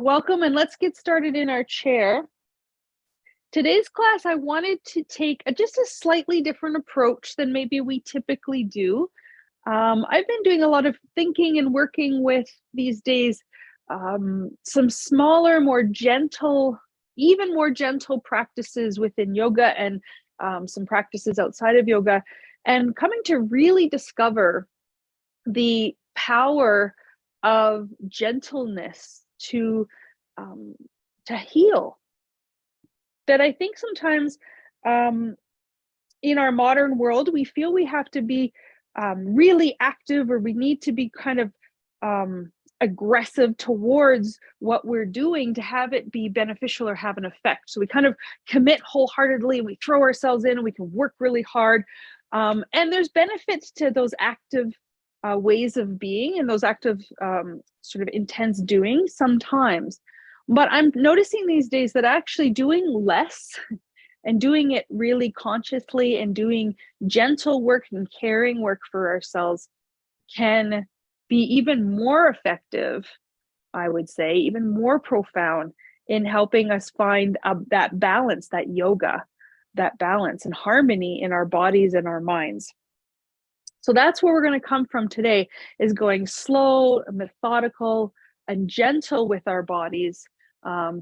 Welcome and let's get started in our chair. Today's class, I wanted to take just a slightly different approach than maybe we typically do. I've been doing a lot of thinking and working with these days some smaller, more gentle, even more gentle practices within yoga and some practices outside of yoga, and coming to really discover the power of gentleness um, to heal. That I think sometimes um, in our modern world we feel we have to be really active, or we need to be kind of aggressive towards what we're doing to have it be beneficial or have an effect. So we kind of commit wholeheartedly, and we throw ourselves in, and we can work really hard. And there's benefits to those active ways of being and those active sort of intense doing sometimes. But I'm noticing these days that actually doing less and doing it really consciously and doing gentle work and caring work for ourselves can be even more effective, I would say, even more profound in helping us find that balance, that yoga, that balance and harmony in our bodies and our minds. So that's where we're going to come from today, is going slow, methodical, and gentle with our bodies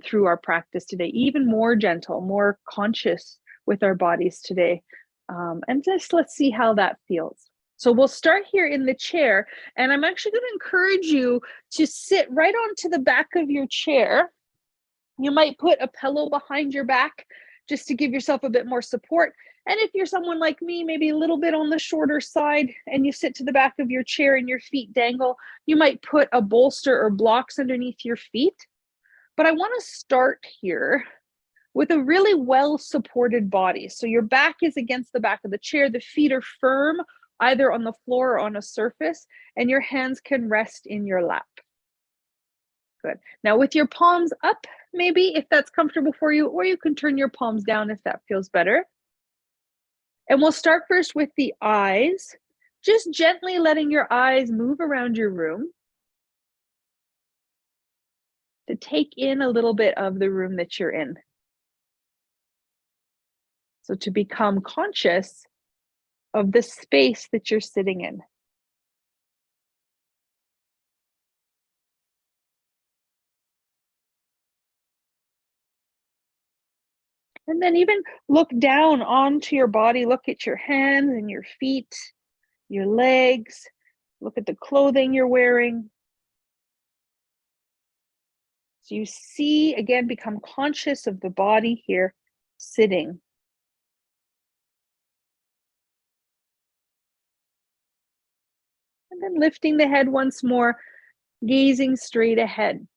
through our practice today, even more gentle, more conscious with our bodies today. And just let's see how that feels. So we'll start here in the chair, and I'm actually going to encourage you to sit right onto the back of your chair. You might put a pillow behind your back just to give yourself a bit more support. And if you're someone like me, maybe a little bit on the shorter side, and you sit to the back of your chair and your feet dangle, you might put a bolster or blocks underneath your feet. But I want to start here with a really well-supported body. So your back is against the back of the chair. The feet are firm, either on the floor or on a surface, and your hands can rest in your lap. Good. Now with your palms up, maybe, if that's comfortable for you, or you can turn your palms down if that feels better. And we'll start first with the eyes, just gently letting your eyes move around your room to take in a little bit of the room that you're in. So to become conscious of the space that you're sitting in. And then even look down onto your body, look at your hands and your feet, your legs, look at the clothing you're wearing. So you see, again, become conscious of the body here sitting. And then lifting the head once more, gazing straight ahead.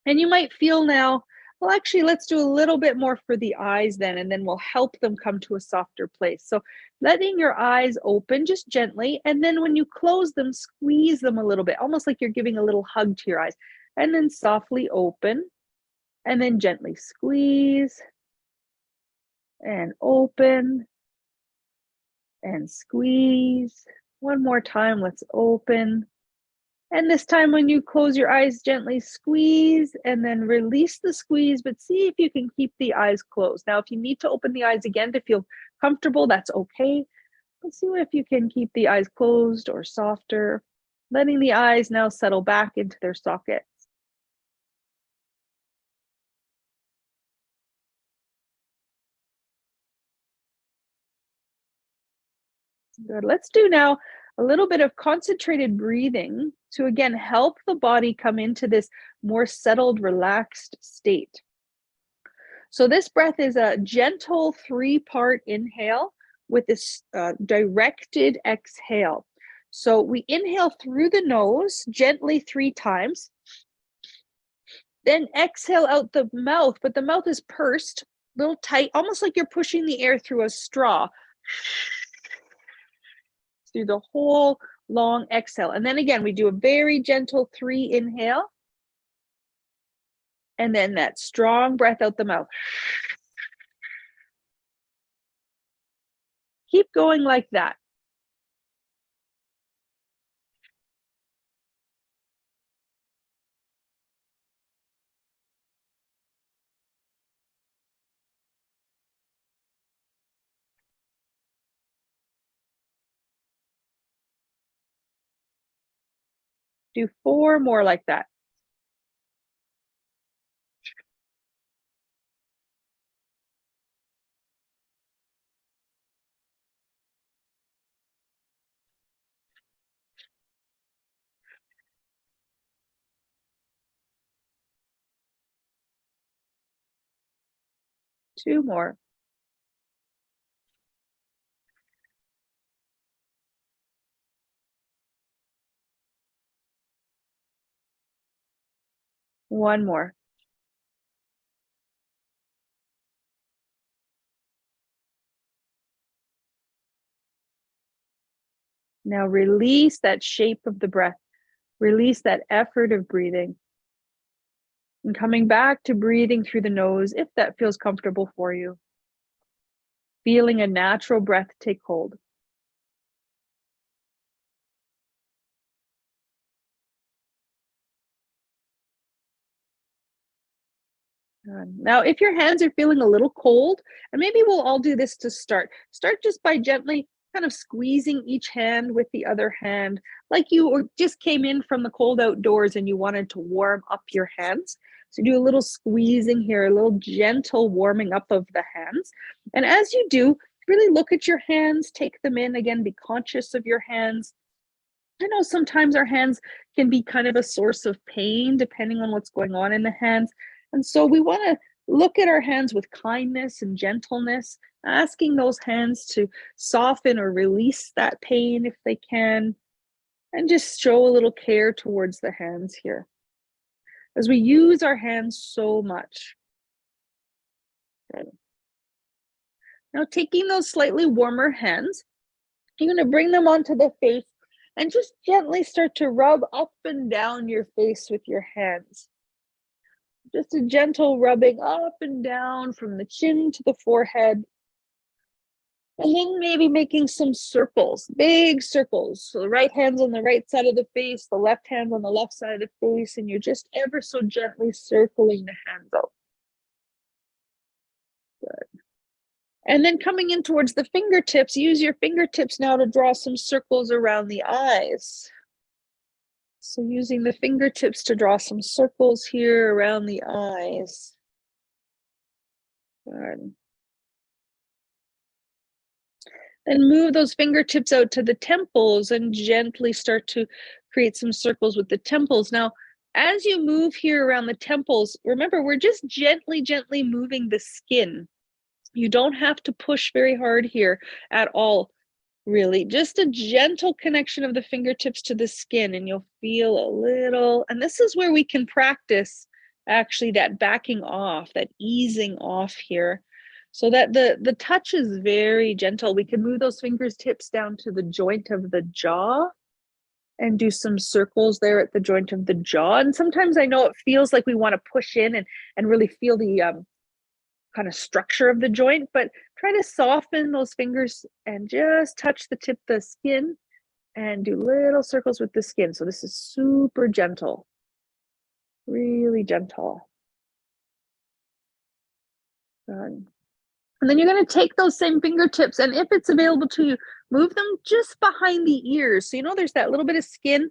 And you might feel now, well, actually, let's do a little bit more for the eyes then, and then we'll help them come to a softer place. So letting your eyes open just gently, and then when you close them, squeeze them a little bit, almost like you're giving a little hug to your eyes, and then softly open, and then gently squeeze, and open, and squeeze. One more time, let's open. And this time when you close your eyes, gently squeeze and then release the squeeze, but see if you can keep the eyes closed. Now, if you need to open the eyes again to feel comfortable, that's okay. But see if you can keep the eyes closed or softer, letting the eyes now settle back into their sockets. Good. Let's do now a little bit of concentrated breathing to again help the body come into this more settled, relaxed state. So this breath is a gentle 3-part inhale with this directed exhale. So we inhale through the nose gently 3 times, then exhale out the mouth, but the mouth is pursed, a little tight, almost like you're pushing the air through a straw. Through the whole long exhale. And then again, we do a very gentle 3 inhale. And then that strong breath out the mouth. Keep going like that. Do 4 more like that. Two more. One more. Now release that shape of the breath. Release that effort of breathing. And coming back to breathing through the nose, if that feels comfortable for you. Feeling a natural breath take hold. Now, if your hands are feeling a little cold, and maybe we'll all do this to start just by gently kind of squeezing each hand with the other hand, like you or just came in from the cold outdoors and you wanted to warm up your hands. So do a little squeezing here, a little gentle warming up of the hands. And as you do, really look at your hands, take them in again, be conscious of your hands. I know sometimes our hands can be kind of a source of pain depending on what's going on in the hands. And so we want to look at our hands with kindness and gentleness, asking those hands to soften or release that pain if they can, and just show a little care towards the hands here as we use our hands so much. Good. Now, taking those slightly warmer hands, you're going to bring them onto the face and just gently start to rub up and down your face with your hands. Just a gentle rubbing up and down from the chin to the forehead. And then maybe making some circles, big circles. So the right hand's on the right side of the face, the left hand on the left side of the face, and you're just ever so gently circling the hands out. Good. And then coming in towards the fingertips, use your fingertips now to draw some circles around the eyes. So using the fingertips to draw some circles here around the eyes. Good. Then move those fingertips out to the temples and gently start to create some circles with the temples. Now, as you move here around the temples, remember, we're just gently moving the skin. You don't have to push very hard here at all, really. Just a gentle connection of the fingertips to the skin, and you'll feel a little, and this is where we can practice actually that backing off, that easing off here, so that the touch is very gentle. We can move those fingertips down to the joint of the jaw and do some circles there at the joint of the jaw. And sometimes I know it feels like we want to push in and really feel the kind of structure of the joint, but try to soften those fingers and just touch the tip of the skin and do little circles with the skin. So this is super gentle, really gentle. Good. And then you're going to take those same fingertips, and if it's available to you, move them just behind the ears. So you know there's that little bit of skin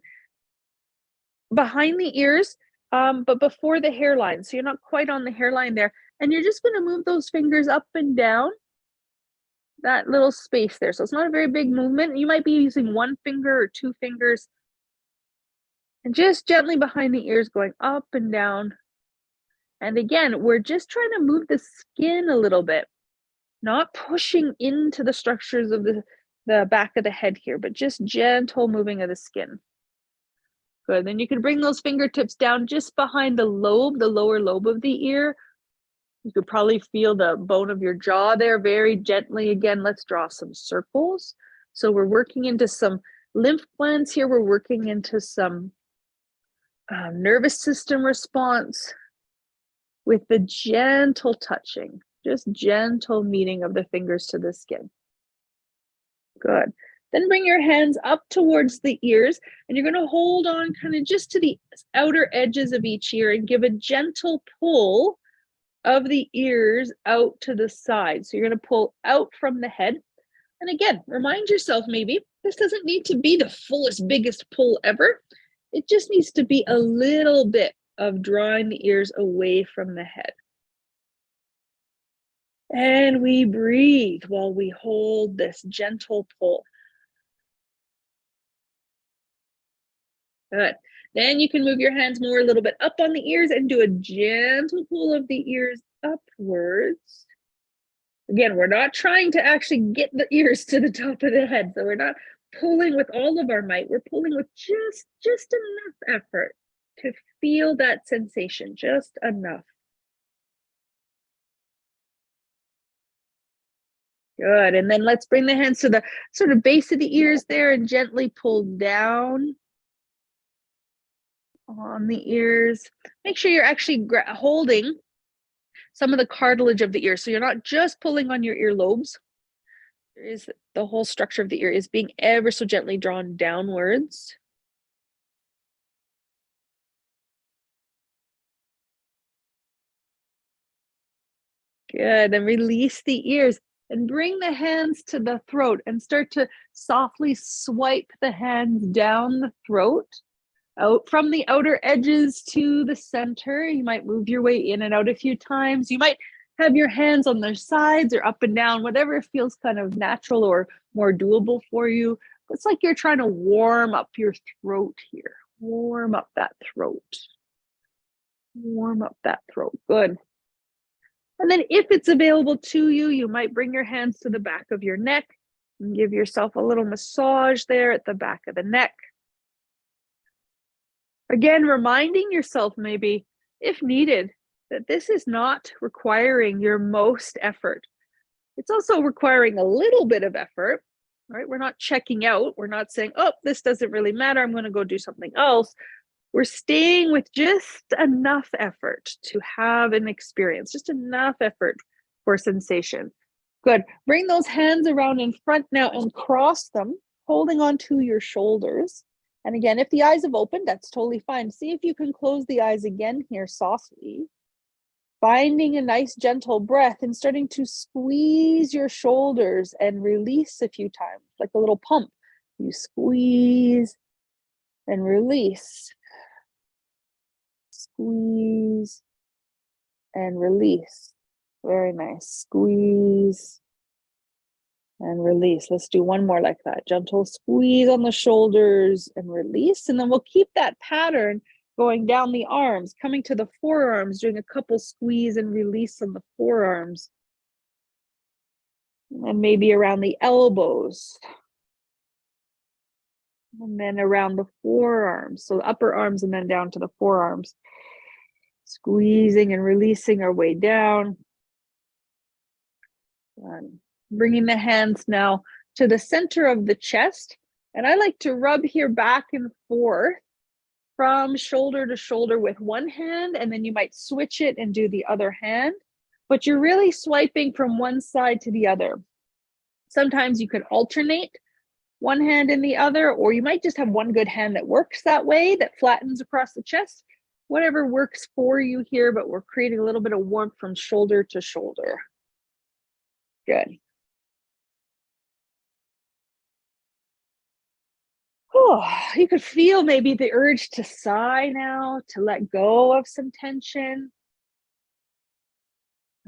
behind the ears, but before the hairline. So you're not quite on the hairline there. And you're just going to move those fingers up and down that little space there. So it's not a very big movement. You might be using one finger or two fingers. And just gently behind the ears going up and down. And again, we're just trying to move the skin a little bit. Not pushing into the structures of the back of the head here, but just gentle moving of the skin. Good. Then you can bring those fingertips down just behind the lobe, the lower lobe of the ear. You could probably feel the bone of your jaw there very gently. Again, let's draw some circles. So we're working into some lymph glands here. We're working into some nervous system response with the gentle touching. Just gentle meeting of the fingers to the skin. Good. Then bring your hands up towards the ears, and you're going to hold on kind of just to the outer edges of each ear and give a gentle pull of the ears out to the side. So you're going to pull out from the head. And again, remind yourself maybe this doesn't need to be the fullest, biggest pull ever. It just needs to be a little bit of drawing the ears away from the head. And we breathe while we hold this gentle pull. Good. Then you can move your hands more a little bit up on the ears and do a gentle pull of the ears upwards. Again, we're not trying to actually get the ears to the top of the head. So we're not pulling with all of our might. We're pulling with just enough effort to feel that sensation, just enough. Good. And then let's bring the hands to the sort of base of the ears there and gently pull down on the ears. Make sure you're actually holding some of the cartilage of the ear. So you're not just pulling on your earlobes. There is the whole structure of the ear is being ever so gently drawn downwards. Good. And release the ears and bring the hands to the throat and start to softly swipe the hands down the throat, out from the outer edges to the center. You might move your way in and out a few times. You might have your hands on their sides or up and down, whatever feels kind of natural or more doable for you. It's like you're trying to warm up your throat here. Warm up that throat. Warm up that throat. Good. And then if it's available to you, you might bring your hands to the back of your neck and give yourself a little massage there at the back of the neck. Again, reminding yourself maybe, if needed, that this is not requiring your most effort. It's also requiring a little bit of effort, right? We're not checking out. We're not saying, oh, this doesn't really matter. I'm going to go do something else. We're staying with just enough effort to have an experience, just enough effort for sensation. Good. Bring those hands around in front now and cross them, holding onto your shoulders. And again, if the eyes have opened, that's totally fine. See if you can close the eyes again here softly. Finding a nice gentle breath and starting to squeeze your shoulders and release a few times, like a little pump. You squeeze and release. Squeeze and release. Very nice. Squeeze and release. Let's do one more like that. Gentle squeeze on the shoulders and release. And then we'll keep that pattern going down the arms, coming to the forearms, doing a couple squeeze and release on the forearms. And maybe around the elbows. And then around the forearms. So the upper arms and then down to the forearms. Squeezing and releasing our way down. And bringing the hands now to the center of the chest. And I like to rub here back and forth from shoulder to shoulder with one hand, and then you might switch it and do the other hand, but you're really swiping from one side to the other. Sometimes you can alternate one hand and the other, or you might just have one good hand that works that way, that flattens across the chest. Whatever works for you here, but we're creating a little bit of warmth from shoulder to shoulder. Good. Oh, you could feel maybe the urge to sigh now, to let go of some tension.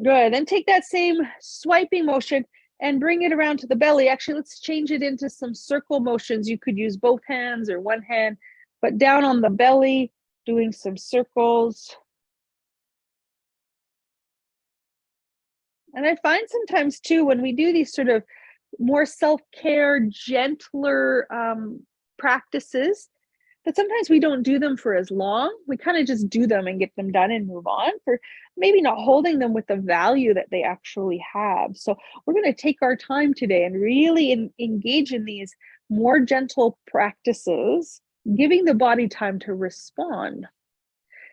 Good. Then take that same swiping motion and bring it around to the belly. Actually, let's change it into some circle motions. You could use both hands or one hand, but down on the belly, doing some circles. And I find sometimes too, when we do these sort of more self-care, gentler practices, that sometimes we don't do them for as long. We kind of just do them and get them done and move on, for maybe not holding them with the value that they actually have. So we're going to take our time today and really engage in these more gentle practices, giving the body time to respond.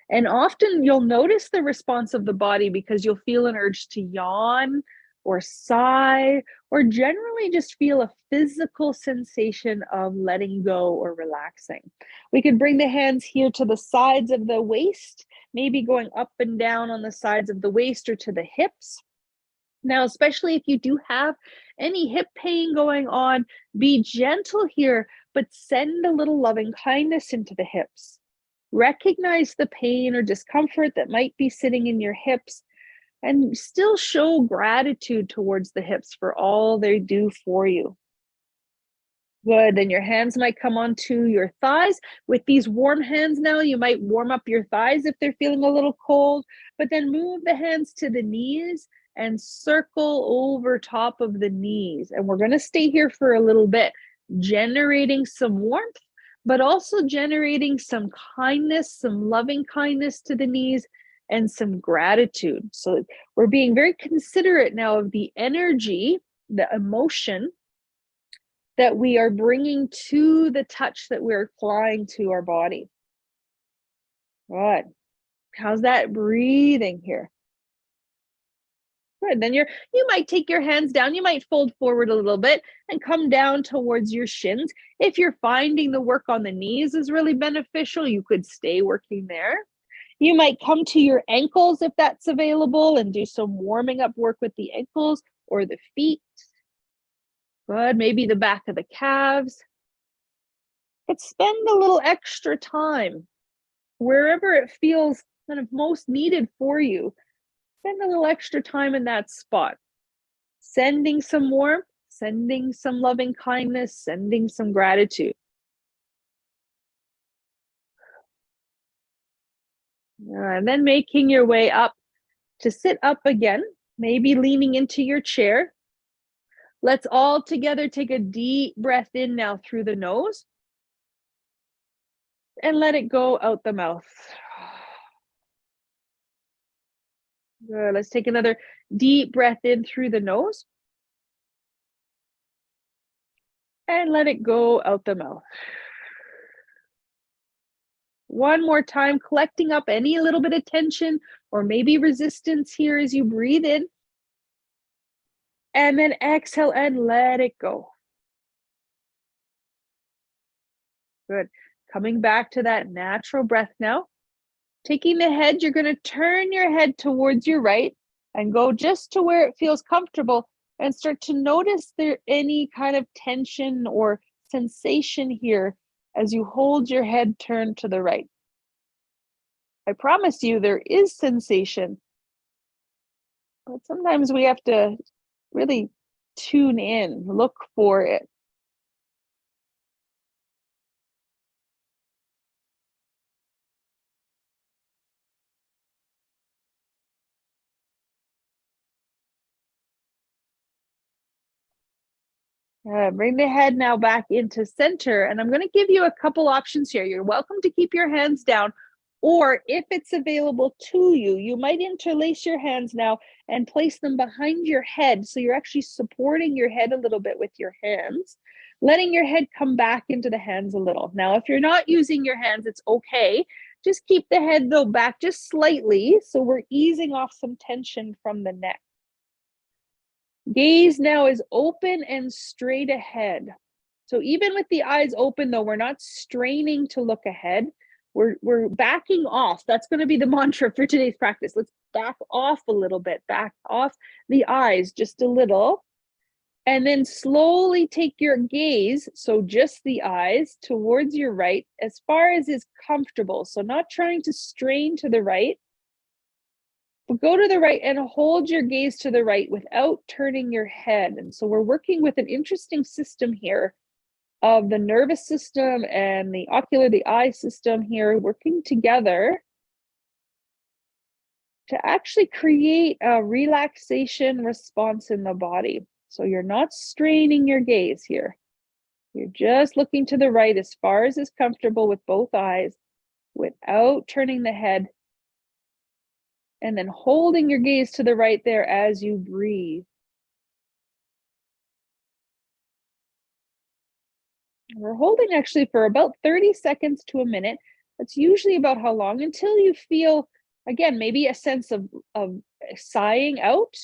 And often you'll notice the response of the body because you'll feel an urge to yawn or sigh, or generally just feel a physical sensation of letting go or relaxing. We could bring the hands here to the sides of the waist, maybe going up and down on the sides of the waist or to the hips. Now, especially if you do have any hip pain going on, be gentle here but send a little loving kindness into the hips. Recognize the pain or discomfort that might be sitting in your hips and still show gratitude towards the hips for all they do for you. Good. Then your hands might come onto your thighs. With these warm hands now, you might warm up your thighs if they're feeling a little cold, but then move the hands to the knees and circle over top of the knees. And we're going to stay here for a little bit, generating some warmth, but also generating some kindness, some loving kindness to the knees and some gratitude. So we're being very considerate now of the energy, the emotion that we are bringing to the touch that we're applying to our body. Good. How's that breathing here? Good. Then you might take your hands down. You might fold forward a little bit and come down towards your shins. If you're finding the work on the knees is really beneficial, you could stay working there. You might come to your ankles if that's available and do some warming up work with the ankles or the feet. Good. Maybe the back of the calves. But spend a little extra time wherever it feels kind of most needed for you. Spend a little extra time in that spot, sending some warmth, sending some loving kindness, sending some gratitude. And then making your way up to sit up again, maybe leaning into your chair. Let's all together take a deep breath in now through the nose and let it go out the mouth. Good. Let's take another deep breath in through the nose and let it go out the mouth. One more time, collecting up any little bit of tension or maybe resistance here as you breathe in. And then exhale and let it go. Good. Coming back to that natural breath now. Taking the head, you're going to turn your head towards your right and go just to where it feels comfortable and start to notice there any kind of tension or sensation here as you hold your head turned to the right. I promise you there is sensation, but sometimes we have to really tune in, look for it. Bring the head now back into center, and I'm going to give you a couple options here. You're welcome to keep your hands down, or if it's available to you, you might interlace your hands now and place them behind your head. So you're actually supporting your head a little bit with your hands, letting your head come back into the hands a little. Now, if you're not using your hands, it's okay. Just keep the head though back just slightly. So we're easing off some tension from the neck. Gaze now is open and straight ahead. So even with the eyes open though, we're not straining to look ahead. We're backing off. That's going to be the mantra for today's practice. Let's back off a little bit, back off the eyes just a little. And then slowly take your gaze, so just the eyes, towards your right as far as is comfortable. So not trying to strain to the right, but go to the right and hold your gaze to the right without turning your head. And so we're working with an interesting system here of the nervous system and the ocular, the eye system here working together to actually create a relaxation response in the body. So you're not straining your gaze here. You're just looking to the right as far as is comfortable with both eyes without turning the head. And then holding your gaze to the right there as you breathe. We're holding actually for about 30 seconds to a minute. That's usually about how long until you feel, again, maybe a sense of sighing out.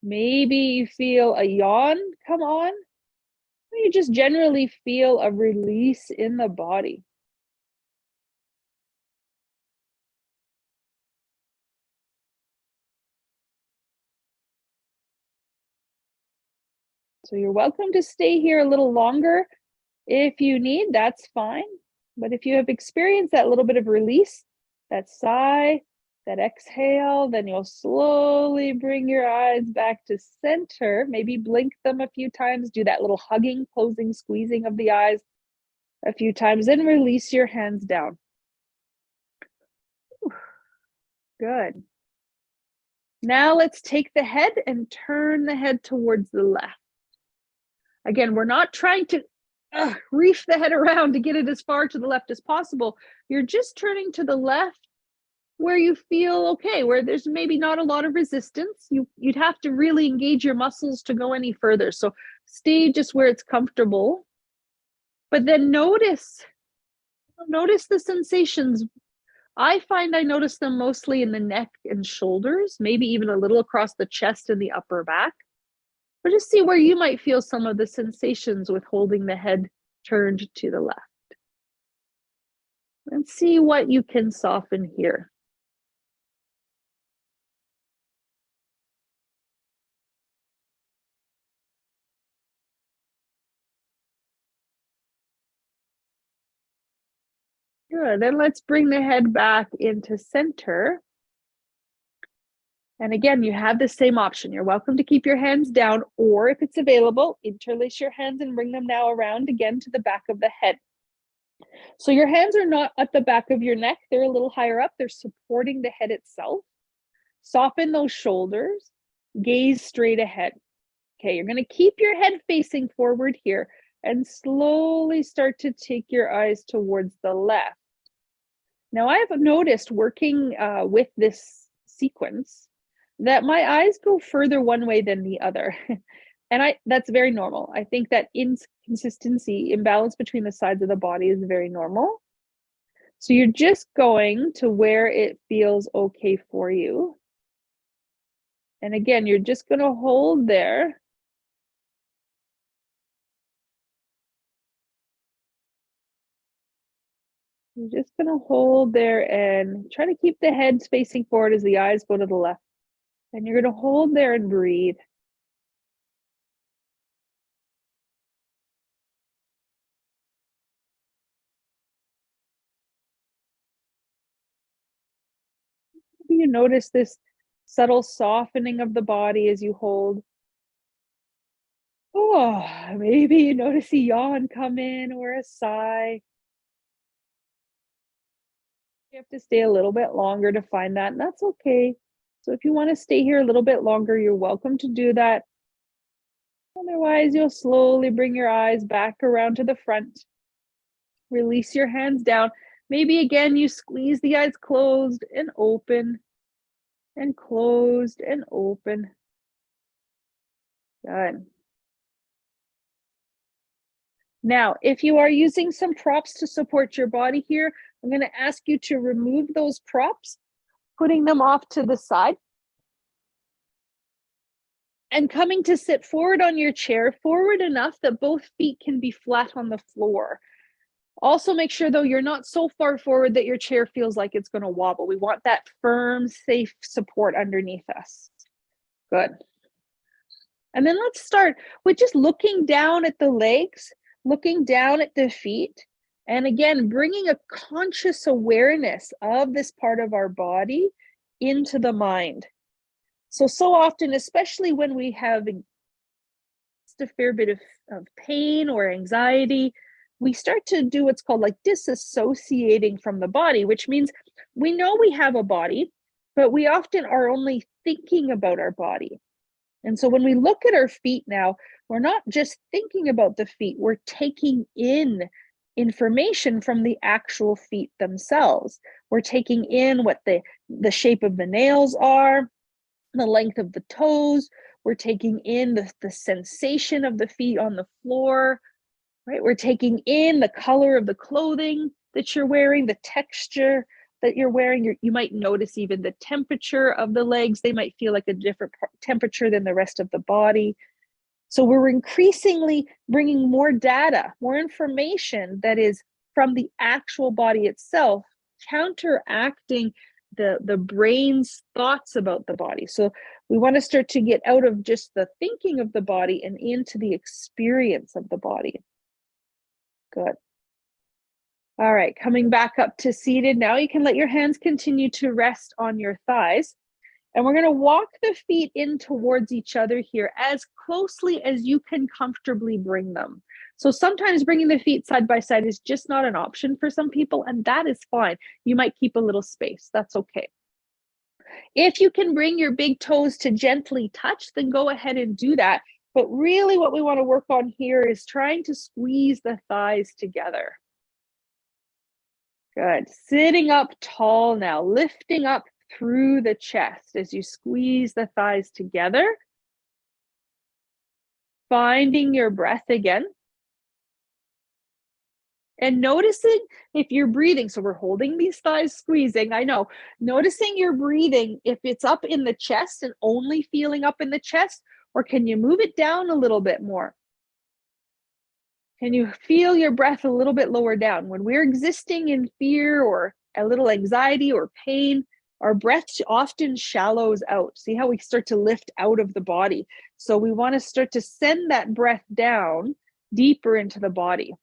Maybe you feel a yawn come on. Or you just generally feel a release in the body. So you're welcome to stay here a little longer. If you need, that's fine. But if you have experienced that little bit of release, that sigh, that exhale, then you'll slowly bring your eyes back to center. Maybe blink them a few times, do that little hugging, closing, squeezing of the eyes a few times, and release your hands down. Good. Now let's take the head and turn the head towards the left. Again, we're not trying to reef the head around to get it as far to the left as possible. You're just turning to the left where you feel okay, where there's maybe not a lot of resistance. You'd have to really engage your muscles to go any further. So stay just where it's comfortable. But then notice the sensations. I find I notice them mostly in the neck and shoulders, maybe even a little across the chest and the upper back. But just see where you might feel some of the sensations with holding the head turned to the left. And see what you can soften here. Good. Then let's bring the head back into center. And again, you have the same option. You're welcome to keep your hands down, or if it's available, interlace your hands and bring them now around again to the back of the head. So your hands are not at the back of your neck. They're a little higher up. They're supporting the head itself. Soften those shoulders. Gaze straight ahead. Okay, you're going to keep your head facing forward here and slowly start to take your eyes towards the left. Now, I have noticed working with this sequence that my eyes go further one way than the other. And that's very normal. I think that inconsistency, imbalance between the sides of the body is very normal. So you're just going to where it feels okay for you. And again, you're just going to hold there. You're just going to hold there and try to keep the head facing forward as the eyes go to the left. And you're going to hold there and breathe. You notice this subtle softening of the body as you hold. Oh, maybe you notice a yawn come in or a sigh. You have to stay a little bit longer to find that, and that's okay. So if you want to stay here a little bit longer, you're welcome to do that. Otherwise, you'll slowly bring your eyes back around to the front. Release your hands down. Maybe again, you squeeze the eyes closed and open and closed and open. Good. Now, if you are using some props to support your body here, I'm going to ask you to remove those props, putting them off to the side. And coming to sit forward on your chair, forward enough that both feet can be flat on the floor. Also make sure though you're not so far forward that your chair feels like it's going to wobble. We want that firm, safe support underneath us. Good. And then let's start with just looking down at the legs, looking down at the feet, and again, bringing a conscious awareness of this part of our body into the mind. So often, especially when we have a fair bit of pain or anxiety, we start to do what's called like disassociating from the body, which means we know we have a body, but we often are only thinking about our body. And so when we look at our feet now, we're not just thinking about the feet, we're taking in information from the actual feet themselves. We're taking in what the shape of the nails are, the length of the toes. We're taking in the sensation of the feet on the floor, right? We're taking in the color of the clothing that you're wearing, the texture that you're wearing. You might notice even the temperature of the legs. They might feel like a different temperature than the rest of the body. So we're increasingly bringing more data, more information that is from the actual body itself, counteracting the brain's thoughts about the body. So we want to start to get out of just the thinking of the body and into the experience of the body. Good. All right, coming back up to seated now, you can let your hands continue to rest on your thighs. And we're going to walk the feet in towards each other here as closely as you can comfortably bring them. So sometimes bringing the feet side by side is just not an option for some people, and that is fine. You might keep a little space. That's okay. If you can bring your big toes to gently touch, then go ahead and do that. But really, what we want to work on here is trying to squeeze the thighs together. Good. Sitting up tall now, lifting up through the chest as you squeeze the thighs together. Finding your breath again. And noticing if you're breathing. So we're holding these thighs, squeezing. I know. Noticing your breathing, if it's up in the chest and only feeling up in the chest, or can you move it down a little bit more? Can you feel your breath a little bit lower down? When we're existing in fear or a little anxiety or pain, our breath often shallows out. See how we start to lift out of the body? So we want to start to send that breath down deeper into the body.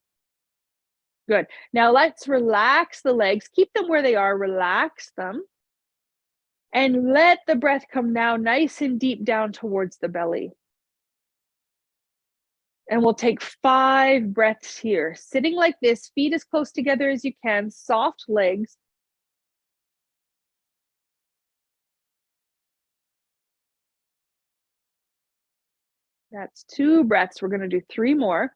Good. Now let's relax the legs. Keep them where they are. Relax them. And let the breath come now nice and deep down towards the belly. And we'll take 5 breaths here. Sitting like this, feet as close together as you can, soft legs. That's 2 breaths. We're going to do 3 more.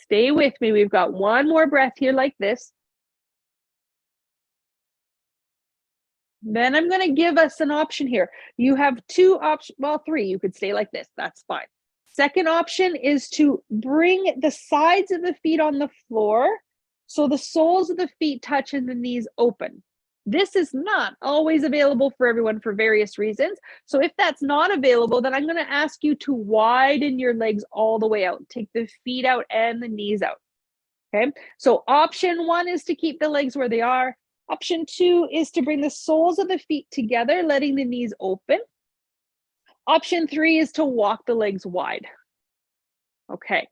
Stay with me. We've got 1 more breath here like this. Then I'm going to give us an option here. You have 2 options, well, 3. You could stay like this. That's fine. Second option is to bring the sides of the feet on the floor so the soles of the feet touch and the knees open. This is not always available for everyone for various reasons. So if that's not available, then I'm going to ask you to widen your legs all the way out. Take the feet out and the knees out. Okay. So option 1 is to keep the legs where they are. Option 2 is to bring the soles of the feet together, letting the knees open. Option 3 is to walk the legs wide. Okay.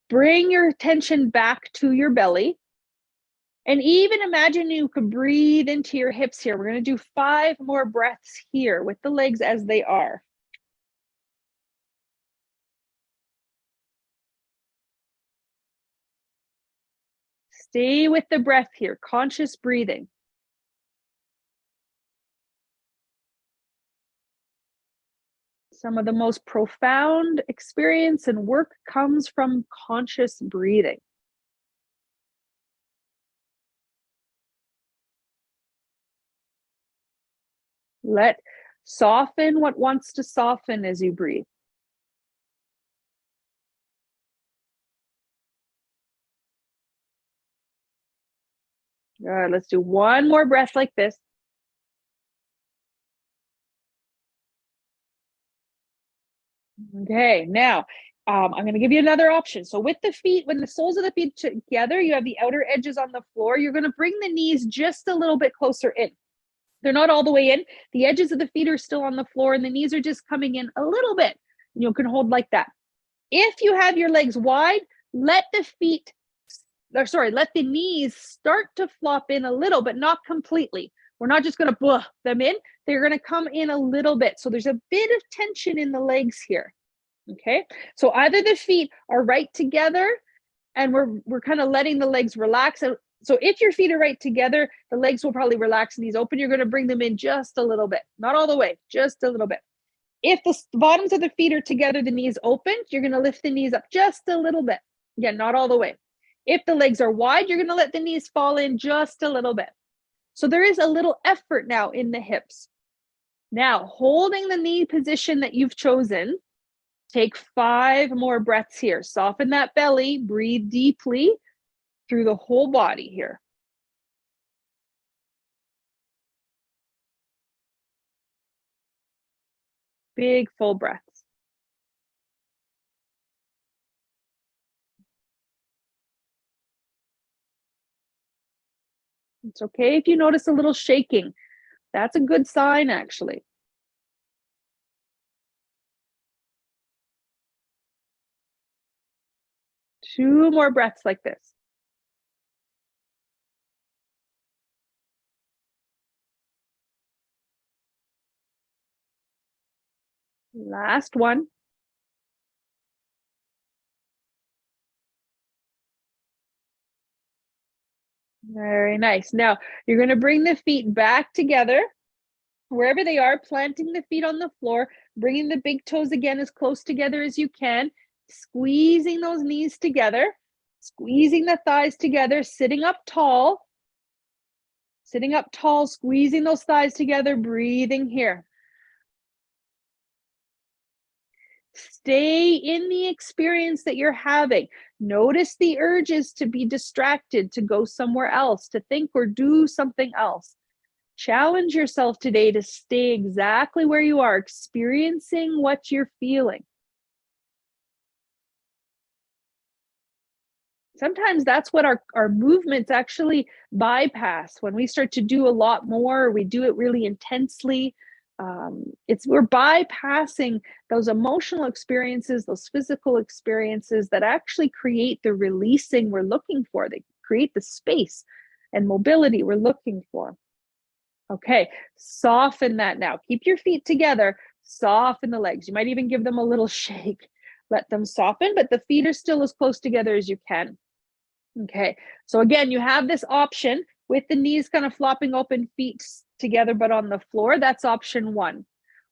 Bring your attention back to your belly. And even imagine you could breathe into your hips here. We're going to do 5 more breaths here with the legs as they are. Stay with the breath here, conscious breathing. Some of the most profound experience and work comes from conscious breathing. Let soften what wants to soften as you breathe. Good. Let's do 1 more breath like this. Okay, now I'm going to give you another option. So with the feet, when the soles of the feet together, you have the outer edges on the floor. You're going to bring the knees just a little bit closer in. They're not all the way in. The edges of the feet are still on the floor and the knees are just coming in a little bit. You can hold like that. If you have your legs wide, let the feet, or sorry, let the knees start to flop in a little, but not completely. We're not just going to pull them in. They're going to come in a little bit. So there's a bit of tension in the legs here. Okay. So either the feet are right together and we're kind of letting the legs relax. So if your feet are right together, the legs will probably relax, knees open. You're going to bring them in just a little bit, not all the way, just a little bit. If the bottoms of the feet are together, the knees open, you're going to lift the knees up just a little bit. Again, not all the way. If the legs are wide, you're going to let the knees fall in just a little bit. So there is a little effort now in the hips. Now, holding the knee position that you've chosen, take 5 more breaths here. Soften that belly, breathe deeply through the whole body here. Big full breaths. It's okay if you notice a little shaking. That's a good sign, actually. 2 more breaths like this. Last one. Very nice. Now, you're gonna bring the feet back together wherever they are, planting the feet on the floor, bringing the big toes again as close together as you can, squeezing those knees together, squeezing the thighs together, sitting up tall, squeezing those thighs together, breathing here. Stay in the experience that you're having. Notice the urges to be distracted, to go somewhere else, to think or do something else. Challenge yourself today to stay exactly where you are, experiencing what you're feeling. Sometimes that's what our movements actually bypass when we start to do a lot more, we do it really intensely. It's we're bypassing those emotional experiences, those physical experiences that actually create the releasing we're looking for. They create the space and mobility we're looking for. Okay, soften that now. Keep your feet together, soften the legs. You might even give them a little shake. Let them soften, but the feet are still as close together as you can. Okay, so again, you have this option with the knees kind of flopping open, feet together, but on the floor. That's option one.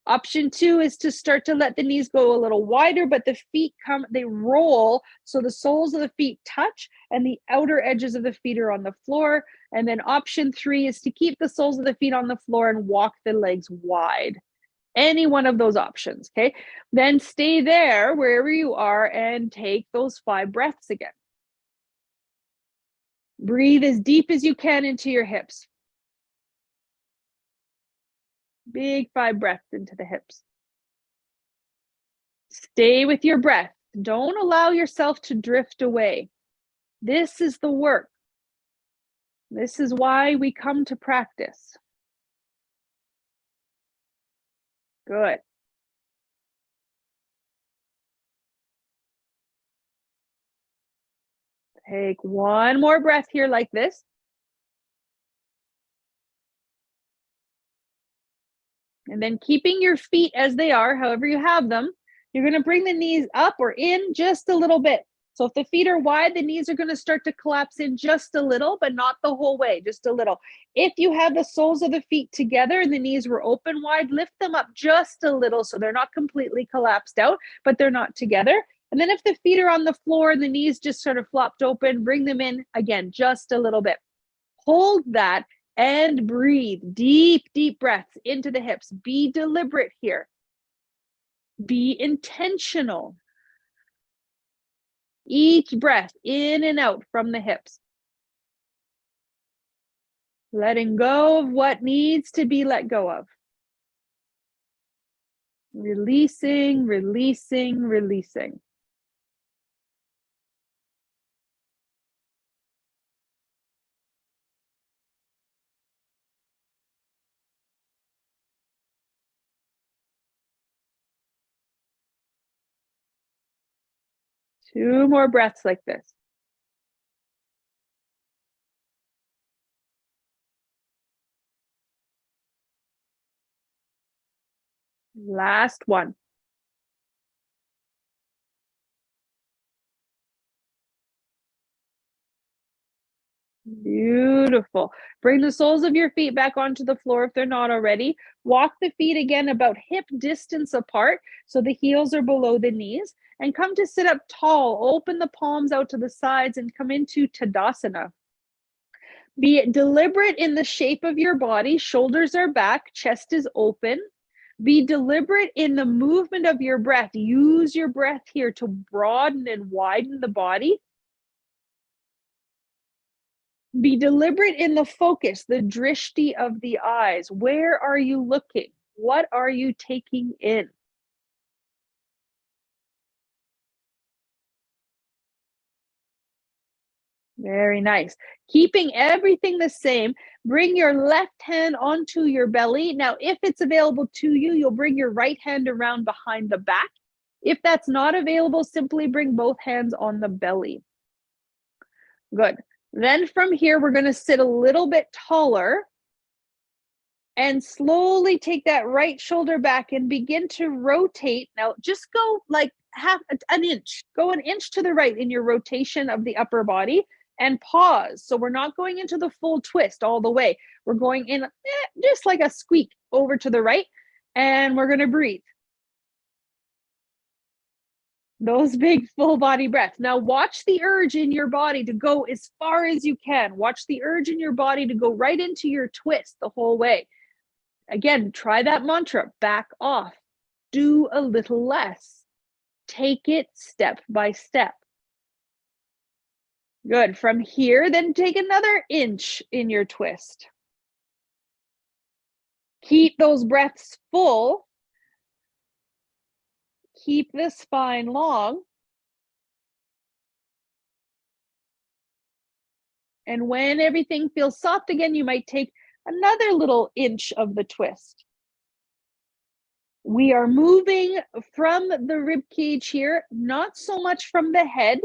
Option two is to start to let the knees go a little wider, but the feet they roll. So the soles of the feet touch and the outer edges of the feet are on the floor. And then option three is to keep the soles of the feet on the floor and walk the legs wide. Any one of those options. Okay. Then stay there wherever you are and take those 5 breaths again. Breathe as deep as you can into your hips. Big 5 breaths into the hips. Stay with your breath. Don't allow yourself to drift away. This is the work. This is why we come to practice. Good. Take one more breath here like this. And then keeping your feet as they are, however you have them, you're going to bring the knees up or in just a little bit. So if the feet are wide, the knees are going to start to collapse in just a little, but not the whole way, just a little. If you have the soles of the feet together and the knees were open wide, lift them up just a little so they're not completely collapsed out, but they're not together. And then if the feet are on the floor and the knees just sort of flopped open, bring them in again, just a little bit. Hold that and breathe. Deep, deep breaths into the hips. Be deliberate here. Be intentional. Each breath in and out from the hips. Letting go of what needs to be let go of. Releasing, releasing, releasing. Two more breaths like this. Last one. Beautiful. Bring the soles of your feet back onto the floor if they're not already. Walk the feet again about hip distance apart so the heels are below the knees. And come to sit up tall. Open the palms out to the sides and come into Tadasana. Be deliberate in the shape of your body. Shoulders are back, chest is open. Be deliberate in the movement of your breath. Use your breath here to broaden and widen the body. Be deliberate in the focus, the drishti of the eyes. Where are you looking? What are you taking in? Very nice. Keeping everything the same, bring your left hand onto your belly. Now, if it's available to you, you'll bring your right hand around behind the back. If that's not available, simply bring both hands on the belly. Good. Then from here, we're going to sit a little bit taller and slowly take that right shoulder back and begin to rotate. Now, just go like half an inch, go an inch to the right in your rotation of the upper body and pause. So we're not going into the full twist all the way. We're going in just like a squeak over to the right, and we're going to breathe. Those big full body breaths. Now, watch the urge in your body to go as far as you can. Watch the urge in your body to go right into your twist the whole way. Again, try that mantra, back off, do a little less, take it step by step. Good. From here, then take another inch in your twist. Keep those breaths full. Keep the spine long. And when everything feels soft again, you might take another little inch of the twist. We are moving from the rib cage here, not so much from the head.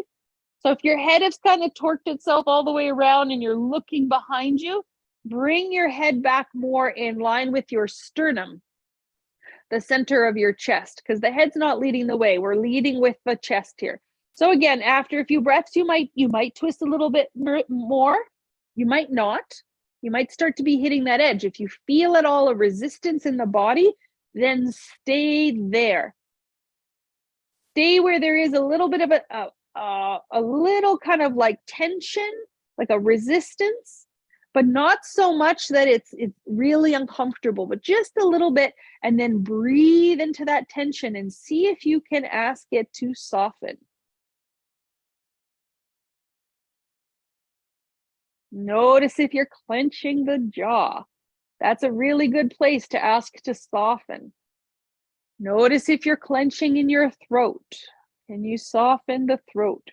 So if your head has kind of torqued itself all the way around and you're looking behind you, bring your head back more in line with your sternum, the center of your chest, because the head's not leading the way. We're leading with the chest here. So again, after a few breaths, you might twist a little bit more. You might not. You might start to be hitting that edge. If you feel at all a resistance in the body, then stay there. Stay where there is a little bit of a little kind of like tension, like a resistance, but not so much that it's really uncomfortable, but just a little bit, and then breathe into that tension and see if you can ask it to soften. Notice if you're clenching the jaw. That's a really good place to ask to soften. Notice if you're clenching in your throat. Can you soften the throat?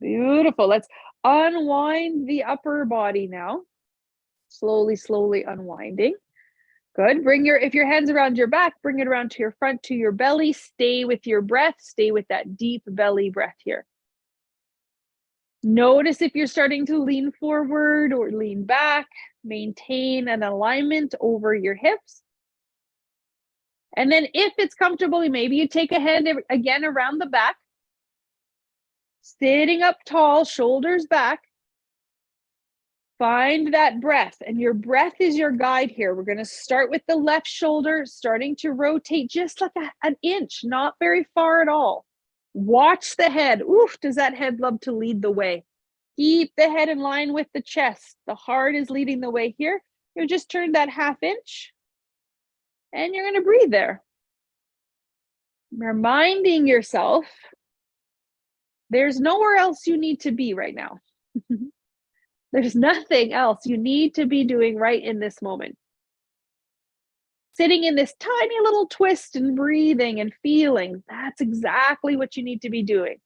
Beautiful. Let's unwind the upper body now. Slowly, slowly unwinding. Good. If your hand's around your back, bring it around to your front, to your belly. Stay with your breath. Stay with that deep belly breath here. Notice if you're starting to lean forward or lean back. Maintain an alignment over your hips. And then if it's comfortable, maybe you take a hand again around the back. Sitting up tall, shoulders back. Find that breath, and your breath is your guide here. We're going to start with the left shoulder, starting to rotate just like an inch, not very far at all. Watch the head. Oof, does that head love to lead the way? Keep the head in line with the chest. The heart is leading the way here. You just turn that half inch, and you're going to breathe there. Reminding yourself there's nowhere else you need to be right now. There's nothing else you need to be doing right in this moment. Sitting in this tiny little twist and breathing and feeling, that's exactly what you need to be doing.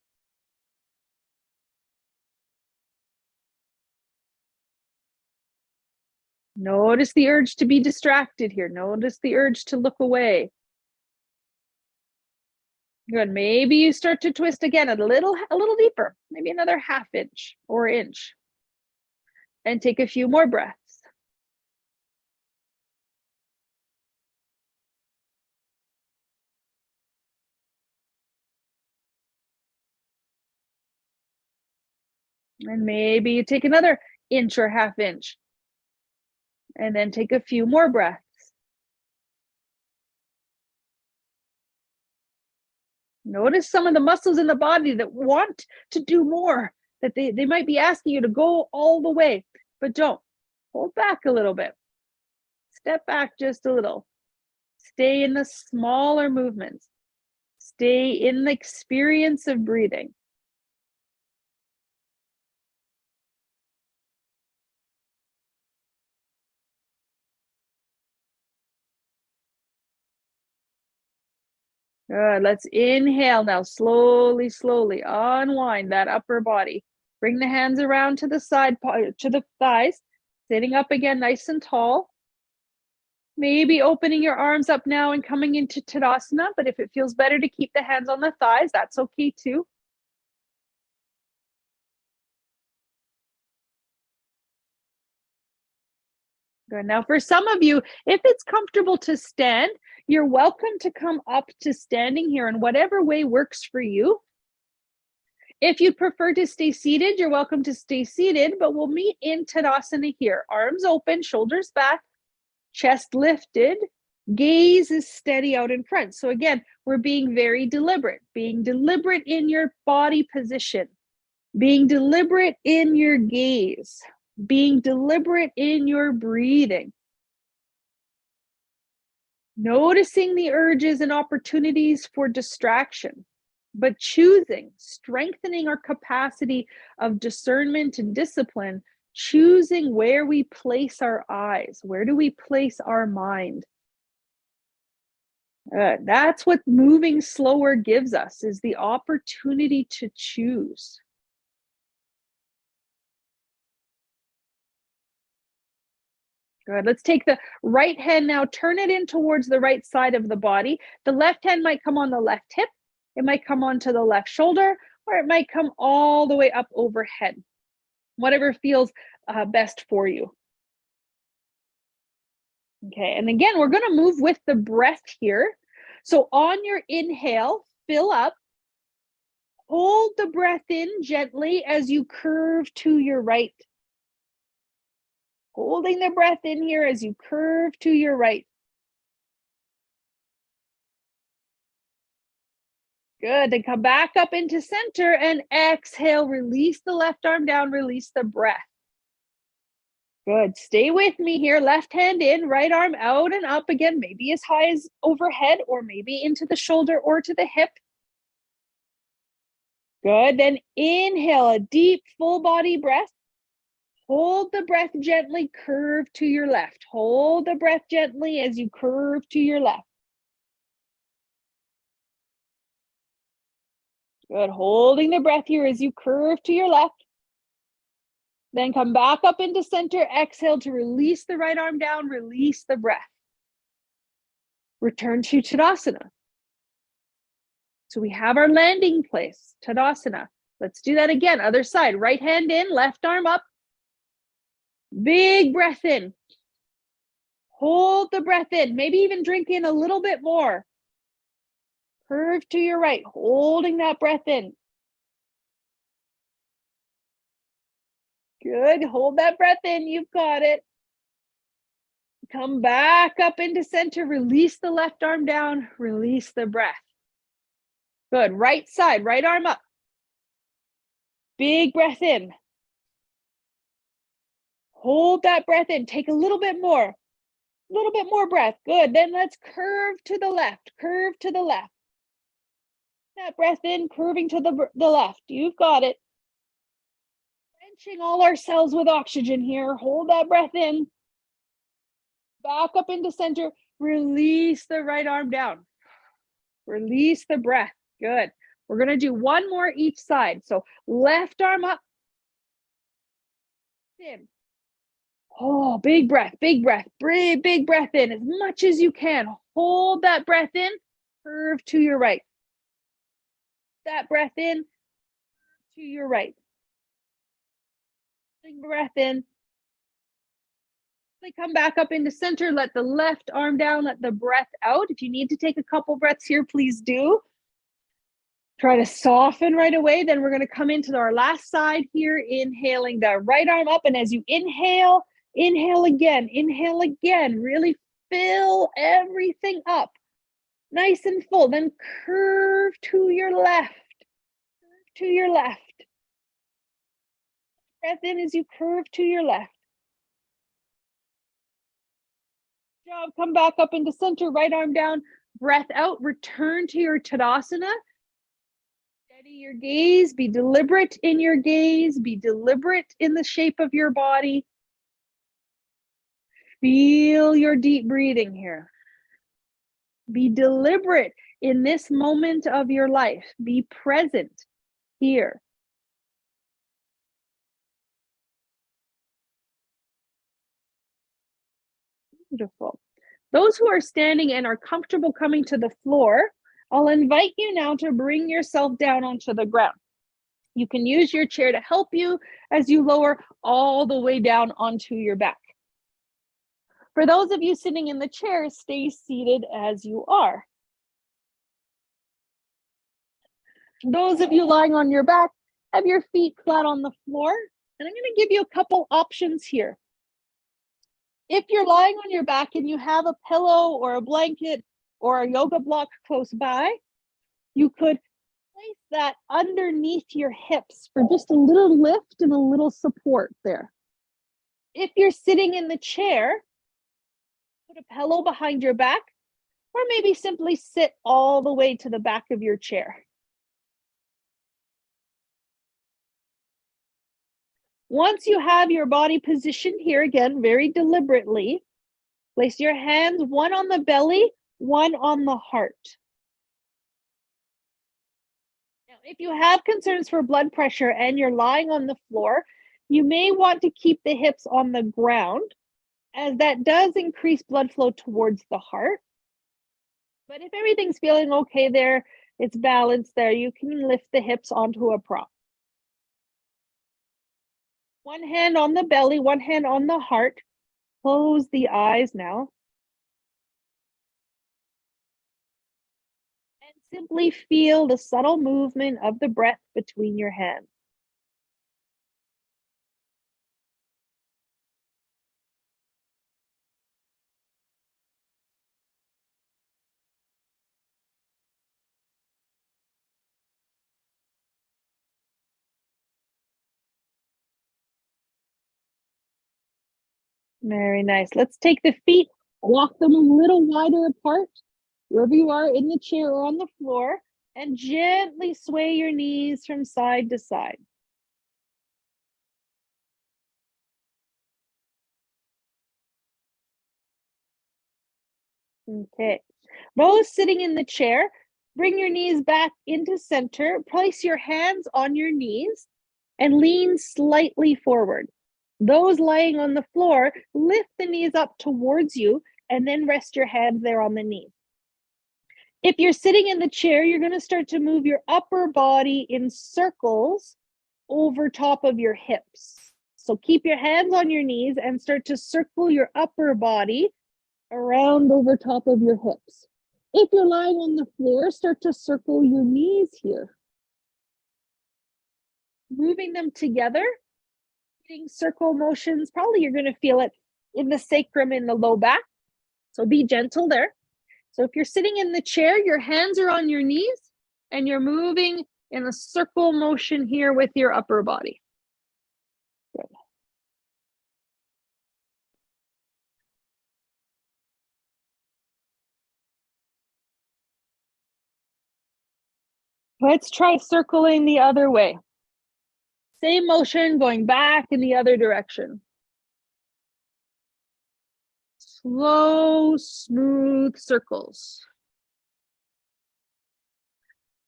Notice the urge to be distracted here. Notice the urge to look away. Good. Maybe you start to twist again a little deeper, maybe another half inch or inch. And take a few more breaths. And maybe you take another inch or half inch. And then take a few more breaths. Notice some of the muscles in the body that want to do more, that they might be asking you to go all the way, but don't. Hold back a little bit. Step back just a little. Stay in the smaller movements. Stay in the experience of breathing. Good. Let's inhale now. Slowly, slowly unwind that upper body. Bring the hands around to the side, to the thighs. Sitting up again, nice and tall. Maybe opening your arms up now and coming into Tadasana, but if it feels better to keep the hands on the thighs, that's okay too. Good. Now, for some of you, if it's comfortable to stand, you're welcome to come up to standing here in whatever way works for you. If you prefer to stay seated, you're welcome to stay seated, but we'll meet in Tadasana here. Arms open, shoulders back, chest lifted, gaze is steady out in front. So again, we're being very deliberate, being deliberate in your body position, being deliberate in your gaze, being deliberate in your breathing. Noticing the urges and opportunities for distraction, but choosing, strengthening our capacity of discernment and discipline, choosing where we place our eyes, where do we place our mind. That's what moving slower gives us, is the opportunity to choose. Good. Let's take the right hand now, turn it in towards the right side of the body. The left hand might come on the left hip, it might come onto the left shoulder, or it might come all the way up overhead. Whatever feels best for you. Okay, and again, we're going to move with the breath here. So on your inhale, fill up. Hold the breath in gently as you curve to your right. Holding the breath in here as you curve to your right. Good. Then come back up into center and exhale. Release the left arm down. Release the breath. Good. Stay with me here. Left hand in, right arm out and up again, maybe as high as overhead or maybe into the shoulder or to the hip. Good. Then inhale a deep full body breath. Hold the breath gently, curve to your left. Hold the breath gently as you curve to your left. Good. Holding the breath here as you curve to your left. Then come back up into center. Exhale to release the right arm down. Release the breath. Return to Tadasana. So we have our landing place, Tadasana. Let's do that again. Other side. Right hand in, left arm up. Big breath in. Hold the breath in. Maybe even drink in a little bit more. Curve to your right, holding that breath in. Good. Hold that breath in. You've got it. Come back up into center. Release the left arm down. Release the breath. Good. Right side, right arm up. Big breath in. Hold that breath in. Take a little bit more. A little bit more breath. Good. Then let's curve to the left. Curve to the left. That breath in, curving to the left. You've got it. Drenching all our cells with oxygen here. Hold that breath in. Back up into center. Release the right arm down. Release the breath. Good. We're going to do one more each side. So left arm up. In. Oh, big breath, big breath. Big breath in as much as you can. Hold that breath in. Curve to your right. That breath in. To your right. Big breath in. Come back up into center. Let the left arm down. Let the breath out. If you need to take a couple breaths here, please do. Try to soften right away. Then we're going to come into our last side here, inhaling the right arm up. And as you inhale, inhale again. Inhale again. Really fill everything up. Nice and full. Then curve to your left. Curve to your left. Breath in as you curve to your left. Job. Come back up into center. Right arm down. Breath out. Return to your Tadasana. Steady your gaze. Be deliberate in your gaze. Be deliberate in the shape of your body. Feel your deep breathing here. Be deliberate in this moment of your life. Be present here. Beautiful. Those who are standing and are comfortable coming to the floor, I'll invite you now to bring yourself down onto the ground. You can use your chair to help you as you lower all the way down onto your back. For those of you sitting in the chair, stay seated as you are. Those of you lying on your back, have your feet flat on the floor. And I'm going to give you a couple options here. If you're lying on your back and you have a pillow or a blanket or a yoga block close by, you could place that underneath your hips for just a little lift and a little support there. If you're sitting in the chair, put a pillow behind your back, or maybe simply sit all the way to the back of your chair. Once you have your body positioned here, again, very deliberately, place your hands, one on the belly, one on the heart. Now, if you have concerns for blood pressure and you're lying on the floor, you may want to keep the hips on the ground, as that does increase blood flow towards the heart. But if everything's feeling okay there, it's balanced there, you can lift the hips onto a prop. One hand on the belly, one hand on the heart. Close the eyes now. And simply feel the subtle movement of the breath between your hands. Very nice. Let's take the feet, walk them a little wider apart, wherever you are in the chair or on the floor, and gently sway your knees from side to side. Okay. Those sitting in the chair, bring your knees back into center, place your hands on your knees, and lean slightly forward. Those lying on the floor, lift the knees up towards you and then rest your hands there on the knees. If you're sitting in the chair, you're going to start to move your upper body in circles over top of your hips. So keep your hands on your knees and start to circle your upper body around over top of your hips. If you're lying on the floor, start to circle your knees here. Moving them together, circle motions, probably you're going to feel it in the sacrum in the low back. So be gentle there. So if you're sitting in the chair, your hands are on your knees and you're moving in a circle motion here with your upper body. Good. Let's try circling the other way. Same motion going back in the other direction. Slow, smooth circles.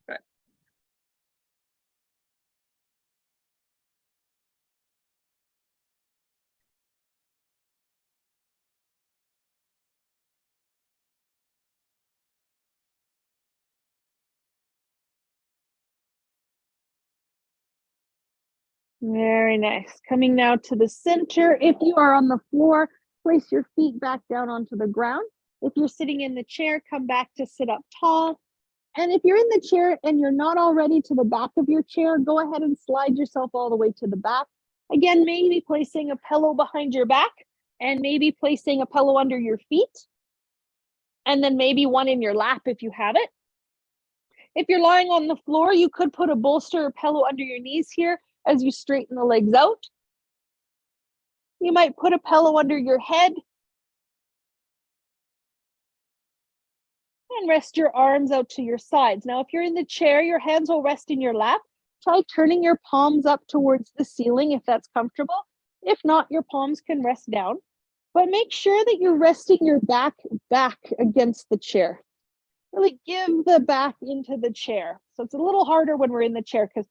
Good. Very nice. Coming now to the center. If you are on the floor, place your feet back down onto the ground. If you're sitting in the chair, come back to sit up tall. And if you're in the chair and you're not already to the back of your chair, go ahead and slide yourself all the way to the back. Again, maybe placing a pillow behind your back and maybe placing a pillow under your feet. And then maybe one in your lap if you have it. If you're lying on the floor, you could put a bolster or pillow under your knees here as you straighten the legs out. You might put a pillow under your head and rest your arms out to your sides. Now, if you're in the chair, your hands will rest in your lap. Try turning your palms up towards the ceiling if that's comfortable. If not, your palms can rest down. But make sure that you're resting your back against the chair. really give the back into the chair. So it's a little harder when we're in the chair because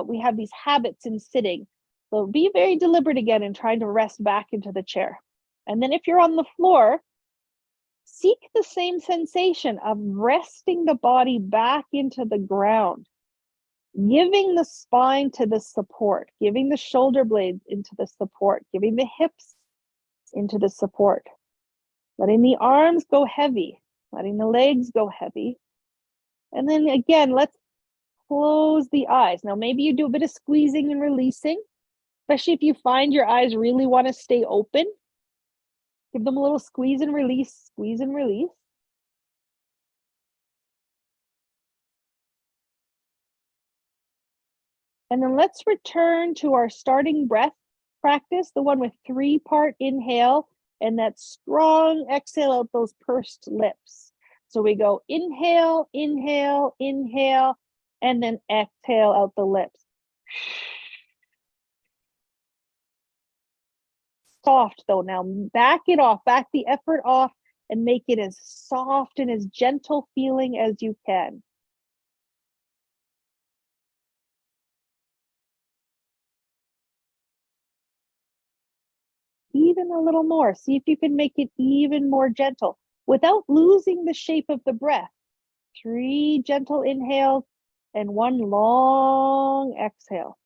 we have these habits in sitting. So be very deliberate again in trying to rest back into the chair. And then if you're on the floor, seek the same sensation of resting the body back into the ground, giving the spine to the support, giving the shoulder blades into the support, giving the hips into the support, letting the arms go heavy, letting the legs go heavy. And then again, let's close the eyes. Now, maybe you do a bit of squeezing and releasing, especially if you find your eyes really want to stay open. Give them a little squeeze and release, squeeze and release. And then let's return to our starting breath practice, the one with 3-part inhale and that strong exhale out those pursed lips. So we go inhale, inhale, inhale, and then exhale out the lips. Soft though, now back it off, back the effort off and make it as soft and as gentle feeling as you can. Even a little more. See if you can make it even more gentle without losing the shape of the breath. 3 gentle inhales and 1 long exhale.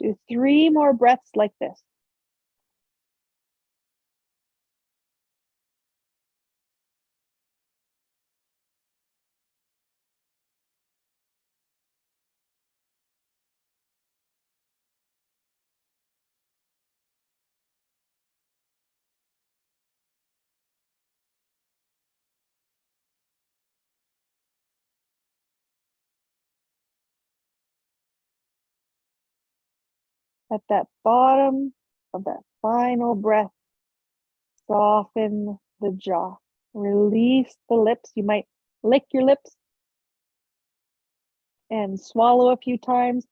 Do 3 more breaths like this. At that bottom of that final breath, soften the jaw. Release the lips. You might lick your lips and swallow a few times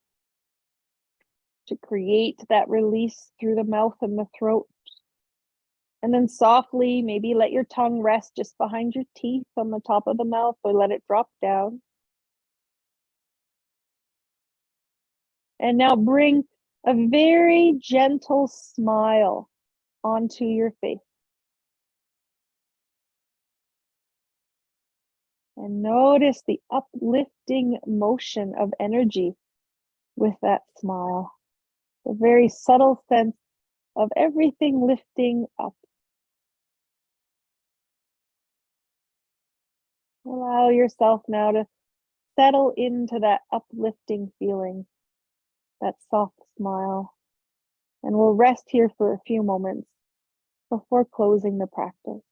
to create that release through the mouth and the throat. And then softly, maybe let your tongue rest just behind your teeth on the top of the mouth or let it drop down. And now bring a very gentle smile onto your face. And notice the uplifting motion of energy with that smile. A very subtle sense of everything lifting up. Allow yourself now to settle into that uplifting feeling, that soft smile. And we'll rest here for a few moments before closing the practice.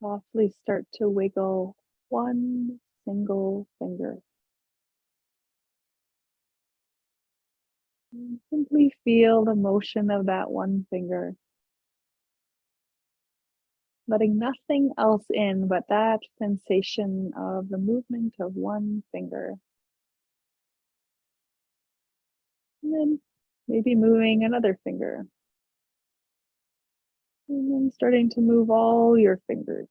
Softly start to wiggle one single finger. And simply feel the motion of that one finger, letting nothing else in but that sensation of the movement of one finger. And then maybe moving another finger. And then starting to move all your fingers.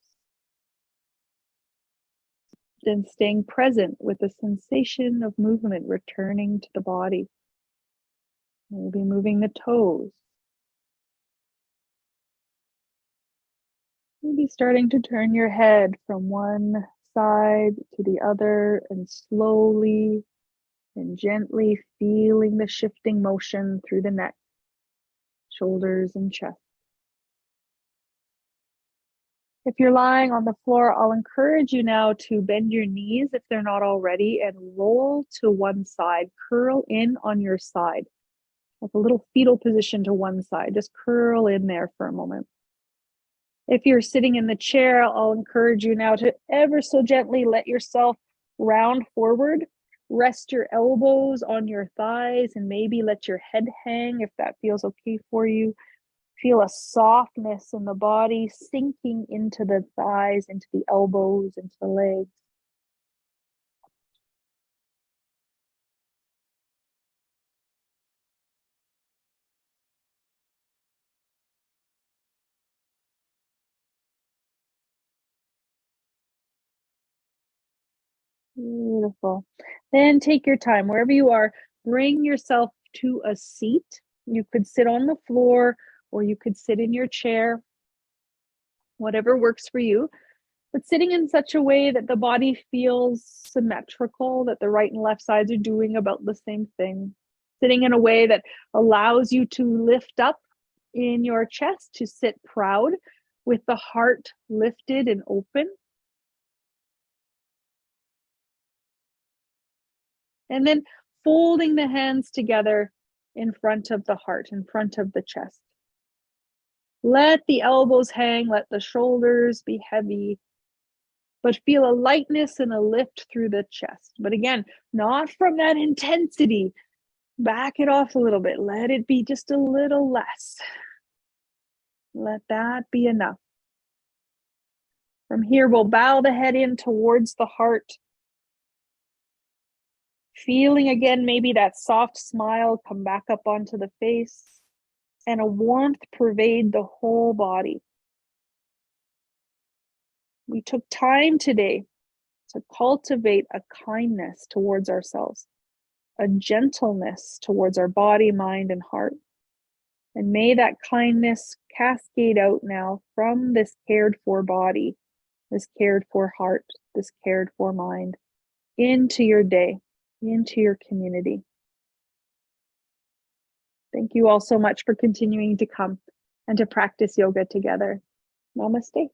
Then staying present with the sensation of movement returning to the body. Maybe moving the toes. Maybe starting to turn your head from one side to the other and slowly and gently feeling the shifting motion through the neck, shoulders, and chest. If you're lying on the floor, I'll encourage you now to bend your knees if they're not already and roll to one side, curl in on your side, like a little fetal position to one side. Just curl in there for a moment. If you're sitting in the chair, I'll encourage you now to ever so gently let yourself round forward. Rest your elbows on your thighs and maybe let your head hang if that feels okay for you. Feel a softness in the body sinking into the thighs, into the elbows, into the legs. Beautiful. Then take your time. Wherever you are, bring yourself to a seat. You could sit on the floor or you could sit in your chair, whatever works for you. But sitting in such a way that the body feels symmetrical, that the right and left sides are doing about the same thing. Sitting in a way that allows you to lift up in your chest, to sit proud with the heart lifted and open. And then folding the hands together in front of the heart, in front of the chest. Let the elbows hang, let the shoulders be heavy, but feel a lightness and a lift through the chest. But again, not from that intensity. Back it off a little bit. Let it be just a little less. Let that be enough. From here, we'll bow the head in towards the heart. Feeling again, maybe that soft smile come back up onto the face and a warmth pervade the whole body. We took time today to cultivate a kindness towards ourselves, a gentleness towards our body, mind, and heart. And may that kindness cascade out now from this cared for body, this cared for heart, this cared for mind, into your day, into your community. Thank you all so much for continuing to come and to practice yoga together. Namaste.